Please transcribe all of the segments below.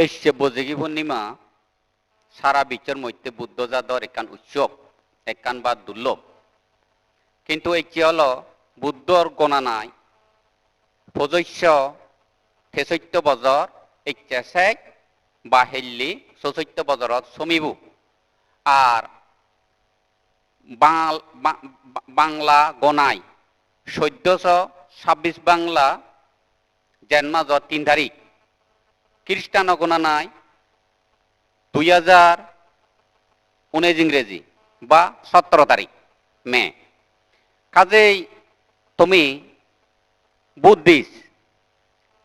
এসছে বৈশাখী পূর্ণিমা সারা বিশ্বের মধ্যে বুদ্ধ জাতর একান উৎসব একান বা দুর্লভ কিন্তু এই কি হল বুদ্ধর গণা নাই পঁচৈশ থেচৈত্য বছর ইচ্ছাশেক বা হেল্লি 64 বছরত সমিবু আর বাংলা গনাই 1426 বাংলা জন্মাজ 3 তারিখ খ্রিস্টান গণা নাই 2019 ইংরেজি বা 17 তারিখ মে কাজেই তুমি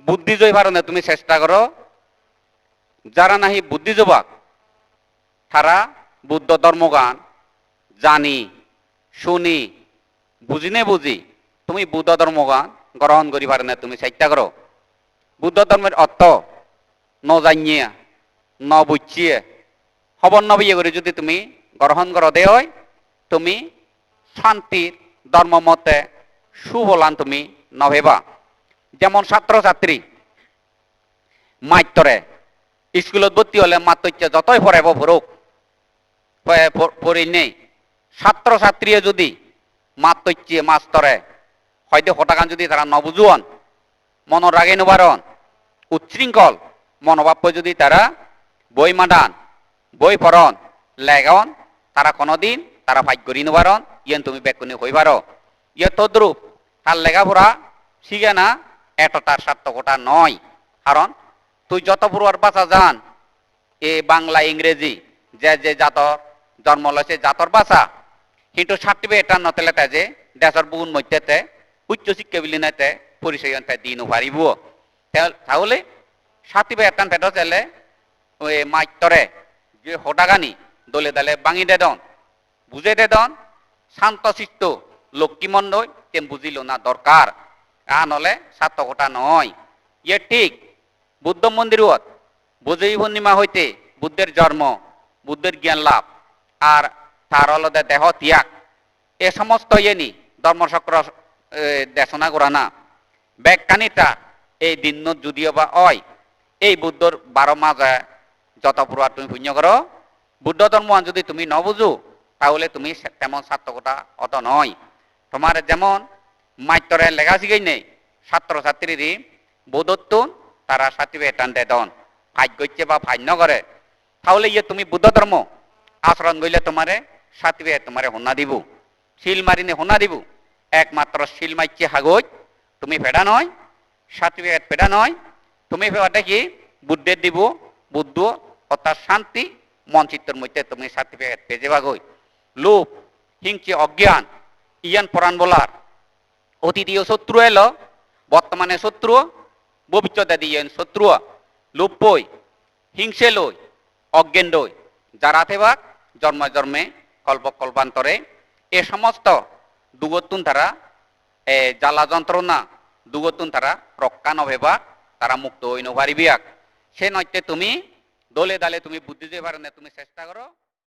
বুদ্ধি পারনে তুমি চেষ্টা করো যারা নাহি বুদ্ধি যুবক তারা বুদ্ধ ধর্মগান জানি শুনি বুঝি তুমি বুদ্ধ ধর্মগান গ্রহণ করি পারে না তুমি চেষ্টা করো বুদ্ধ ধর্মের অর্থ ন জানিয়ে ন বুঝিয়ে খবর নবিয়ে করে যদি তুমি গ্রহণ করো দে হয় তুমি শান্তির ধর্ম মতে সুফলান তুমি নভেবা যেমন ছাত্রছাত্রী মাত্রে স্কুলত ভর্তি হলে মাত্র যতই পড়াইব পড়ুক পড়ি নেই ছাত্রছাত্রী যদি মাত্র মাস্তরে হয়তো হঠাৎ যদি তারা নবুঝুয়ন মন রাগে নবারণ উচ্ছৃঙ্খল মনোভাব যদি তারা বই মাডান বই পড়ন লেগন তারা কোনোদিন তারা ভাগ্য করি নবারণ ইয়েন তুমি বেকুনি হইবার ইয়ে তদ্রুপ তার লেখাপড়া শিখে না এতটার সার্থকতা নয় কারণ তুই যত পুরোর বাসা যান এ বাংলা ইংরেজি যে জাতর জন্ম লইছে জাতর ভাষা কিন্তু সার্টিফিকেট নতেলেতে যে দেশের বহু মধ্যেতে উচ্চ শিক্ষা বিলীনতে পরিচয় দিন পারিব তাহলে সার্টিফিকেট ফেটো চাইলে ওই মাইতরে যে হোটাগানি দলে দলে বাঙি দে দন বুঝে দে দন শান্তশিষ্ট লক্ষ্মীমণ্ডল কেন বুঝিল না দরকার নহলে সার্থকতা নয় ইয়ে ঠিক বুদ্ধ মন্দিরত বৈশাখী পূর্ণিমা হইতে বুদ্ধের জন্ম বুদ্ধের জ্ঞান লাভ আর তার হলদে দেহ ত্যাগ এ সমস্ত ইয়েনি ধর্মচক্র দেশনা করা না ব্যাখ্যানিটা এই দিন যদিও বা হয় এই বুদ্ধর 12 মাসে যত পুরা তুমি পুণ্য করো বুদ্ধ ধর্ম যদি তুমি ন বুঝো তাহলে তুমি তেমন সার্থকতা অত নয় তোমার যেমন মাত্রে লেখা শিখাই নেই ছাত্রছাত্রীর বোধত্ব তারা সার্টিফিকেট দেন ভাগ্য বা ভান্য করে তাহলে ইয়ে তুমি বুদ্ধ ধর্ম আচরণ করলে তোমারে সার্টিফিকেট তোমারে হোনা দিব শিল মারিনে হোনা দিব একমাত্র শিল মাইছে হাগজ তুমি ফেডা নয় সার্টিফিকেট ফেডা নয় তুমি ফেরাটা কি বুদ্ধের দিব বুদ্ধ অর্থাৎ শান্তি মন চিত্তর মধ্যে তুমি সার্টিফিকেট পেয়ে যাবা গই লোভ হিংসে অজ্ঞান ইয়ান পরাণ বলার অতীতীয় শত্রু এলো বর্তমানে শত্রু ভবিষ্যতে দিয়ে শত্রু লোভ বই হিংসে লই অজ্ঞান লই যারা থেবা জন্মে জন্মে কল্পান্তরে এ সমস্ত দুগতুন তারা জ্বালা যন্ত্রণা দুগতুন তারা রক্ষা নভেবা তারা মুক্ত হই নভারিবিয়াক সে নয়তে তুমি দলে দালে তুমি বুদ্ধি দিয়ে পারে না তুমি চেষ্টা করো